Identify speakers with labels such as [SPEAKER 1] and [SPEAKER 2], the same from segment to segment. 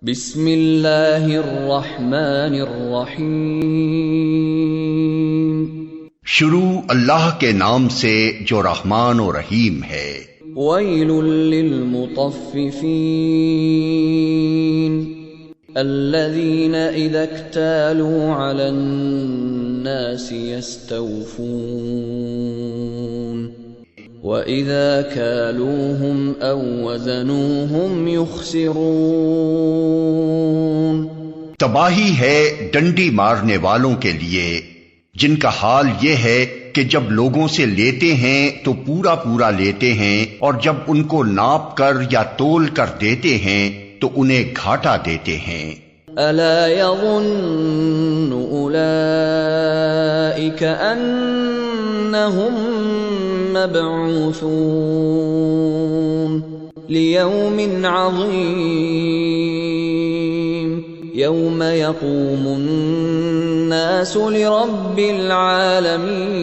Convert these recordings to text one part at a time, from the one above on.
[SPEAKER 1] بسم اللہ الرحمن الرحیم،
[SPEAKER 2] شروع اللہ کے نام سے جو رحمان و رحیم ہے۔
[SPEAKER 1] ویل للمطففین الذین اذا اکتالوا علی الناس یستوفون وَإِذَا كَالُوهُمْ أَوْ وَزَنُوهُمْ يُخْسِرُونَ۔
[SPEAKER 2] تباہی ہے ڈنڈی مارنے والوں کے لیے جن کا حال یہ ہے کہ جب لوگوں سے لیتے ہیں تو پورا پورا لیتے ہیں، اور جب ان کو ناپ کر یا تول کر دیتے ہیں تو انہیں گھاٹا دیتے ہیں۔
[SPEAKER 1] أَلَا يَظُنُّ أُولَئِكَ أَنَّهُمْ مبعوثون ليوم عظيم يوم يقوم الناس لرب العالمين۔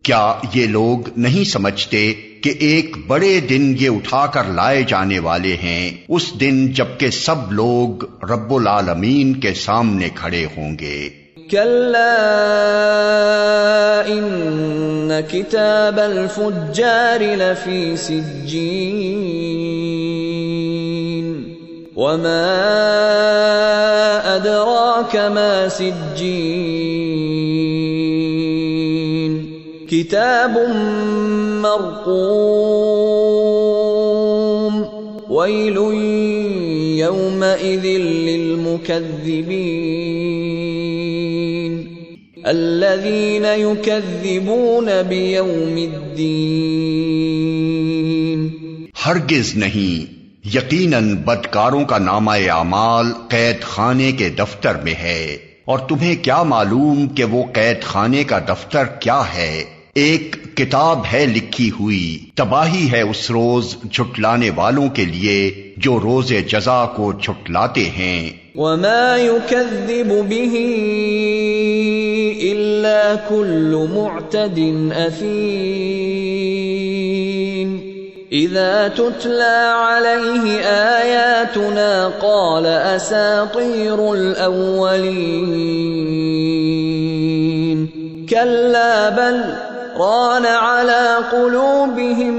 [SPEAKER 2] کیا یہ لوگ نہیں سمجھتے کہ ایک بڑے دن یہ اٹھا کر لائے جانے والے ہیں، اس دن جبکہ سب لوگ رب العالمین کے سامنے کھڑے ہوں گے۔
[SPEAKER 1] كلا إن كتاب الفجار لفي سجين وما أدراك ما سجين كتاب مرقوم ويل يومئذ للمكذبين الذين يكذبون بيوم الدين۔
[SPEAKER 2] ہرگز نہیں، یقیناً بدکاروں کا نامہ اعمال قید خانے کے دفتر میں ہے، اور تمہیں کیا معلوم کہ وہ قید خانے کا دفتر کیا ہے؟ ایک کتاب ہے لکھی ہوئی، تباہی ہے اس روز جھٹلانے والوں کے لیے جو روز جزا کو جھٹلاتے ہیں۔
[SPEAKER 1] وما يكذب به إلا كل معتد أثيم إذا تتلى عليه آياتنا قال أساطير الأولين كلا بل ران على قلوبهم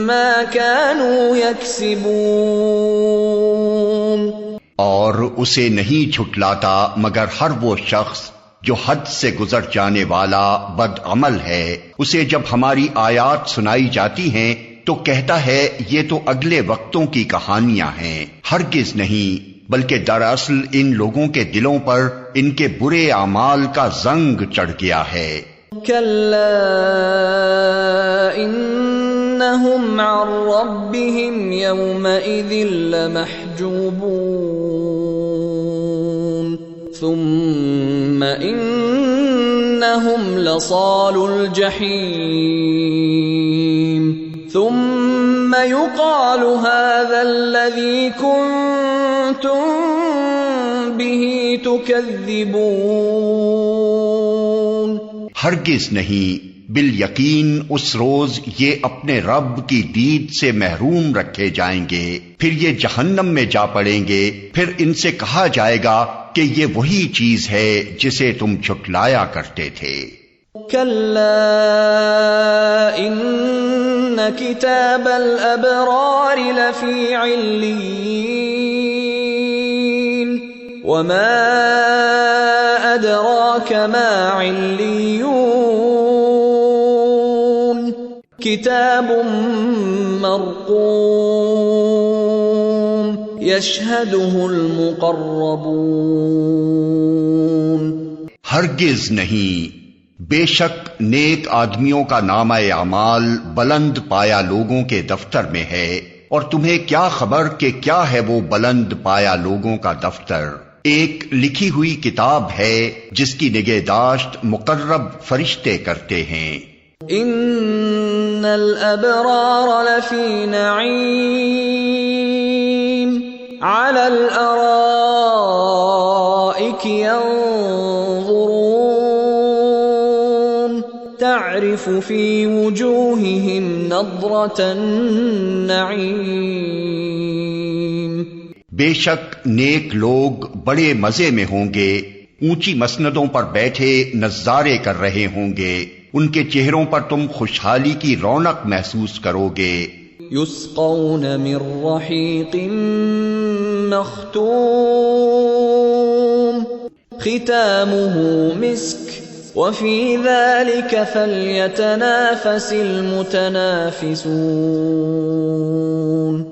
[SPEAKER 1] ما كانوا يكسبون۔
[SPEAKER 2] اور اسے نہیں جھٹلاتا مگر ہر وہ شخص جو حد سے گزر جانے والا بد عمل ہے، اسے جب ہماری آیات سنائی جاتی ہیں تو کہتا ہے یہ تو اگلے وقتوں کی کہانیاں ہیں۔ ہرگز نہیں، بلکہ دراصل ان لوگوں کے دلوں پر ان کے برے اعمال کا زنگ چڑھ گیا ہے۔
[SPEAKER 1] كلا إنهم عن ربهم يومئذ لمحجوبون ثم إنهم لصالو الجحيم ثم يقال هذا الذي كنتم به تكذبون۔
[SPEAKER 2] ہرگز نہیں، بالیقین اس روز یہ اپنے رب کی دید سے محروم رکھے جائیں گے، پھر یہ جہنم میں جا پڑیں گے، پھر ان سے کہا جائے گا کہ یہ وہی چیز ہے جسے تم جھٹلایا کرتے تھے۔
[SPEAKER 1] كلا إن كتاب الأبرار لفي عليين وما أدراك ما عليون كتاب مرقوم يشهده المقربون۔
[SPEAKER 2] ہرگز نہیں، بے شک نیک آدمیوں کا نامہ اعمال بلند پایا لوگوں کے دفتر میں ہے، اور تمہیں کیا خبر کہ کیا ہے وہ بلند پایا لوگوں کا دفتر؟ ایک لکھی ہوئی کتاب ہے جس کی نگہداشت مقرب فرشتے کرتے ہیں۔
[SPEAKER 1] ان الابرار لفی نعیم علی الارائک ينظرون تعرف في وجوههم نضرة النعيم
[SPEAKER 2] بے شک نیک لوگ بڑے مزے میں ہوں گے، اونچی مسندوں پر بیٹھے نظارے کر رہے ہوں گے، ان کے چہروں پر تم خوشحالی کی رونق محسوس کرو گے۔
[SPEAKER 1] یسقون من رحیق مختوم ختامه مسک وفی ذلك فلیتنافس المتنافسون۔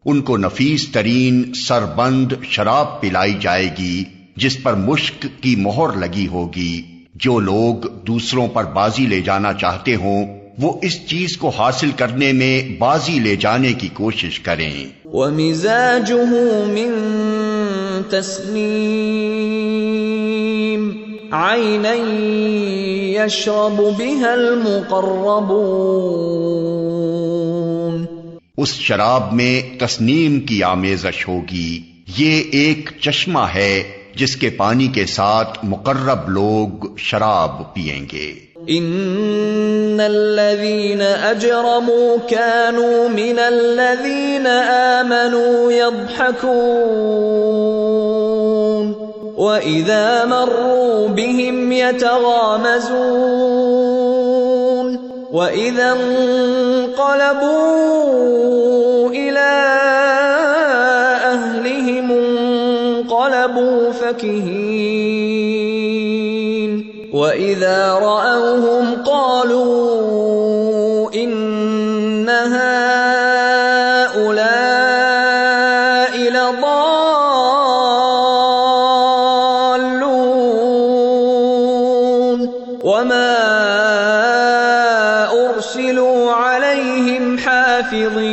[SPEAKER 2] ان کو نفیس ترین سربند شراب پلائی جائے گی جس پر مشک کی مہر لگی ہوگی۔ جو لوگ دوسروں پر بازی لے جانا چاہتے ہوں وہ اس چیز کو حاصل کرنے میں بازی لے جانے کی کوشش کریں۔
[SPEAKER 1] وَمِزَاجُهُ مِن تَسْنِيمٍ عَيْنًا يَشْرَبُ بِهَا الْمُقَرَّبُونَ۔
[SPEAKER 2] اس شراب میں تسنیم کی آمیزش ہوگی، یہ ایک چشمہ ہے جس کے پانی کے ساتھ مقرب لوگ شراب پیئیں گے۔
[SPEAKER 1] ان الذين اجرموا كانوا من الذين آمنوا يضحكون واذا مروا بهم يتغامزون واذا انقلبوا الى اهلهم انقلبوا فكهين وَإِذَا رَأَوْهُمْ قَالُوا إِنَّ هَؤُلَاءِ لَضَالُّونَ وَمَا أُرْسِلُوا عَلَيْهِمْ حَافِظِينَ۔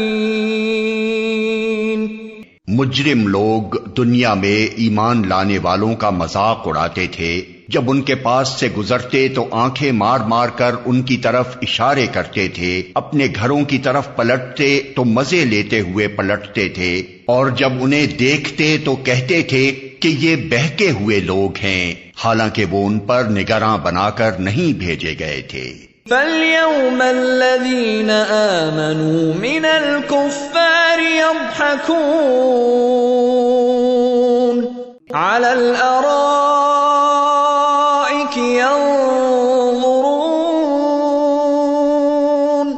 [SPEAKER 2] مجرم لوگ دنیا میں ایمان لانے والوں کا مذاق اڑاتے تھے، جب ان کے پاس سے گزرتے تو آنکھیں مار مار کر ان کی طرف اشارے کرتے تھے، اپنے گھروں کی طرف پلٹتے تو مزے لیتے ہوئے پلٹتے تھے، اور جب انہیں دیکھتے تو کہتے تھے کہ یہ بہکے ہوئے لوگ ہیں، حالانکہ وہ ان پر نگراں بنا کر نہیں بھیجے گئے تھے۔
[SPEAKER 1] فَالْيَوْمَ الَّذِينَ آمَنُوا مِنَ الْكُفَّارِ يَضْحَكُونَ عَلَى الْأَرَائِكِ يَنظُرُونَ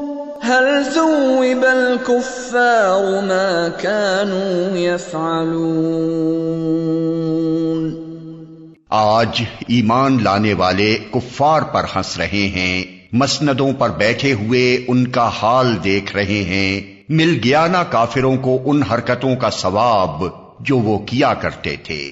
[SPEAKER 1] هَلْ ثُوِّبَ الْكُفَّارُ مَا كَانُوا يَفْعَلُونَ۔
[SPEAKER 2] آج ایمان لانے والے کفار پر ہنس رہے ہیں، مسندوں پر بیٹھے ہوئے ان کا حال دیکھ رہے ہیں، مل گیا نا کافروں کو ان حرکتوں کا ثواب جو وہ کیا کرتے تھے۔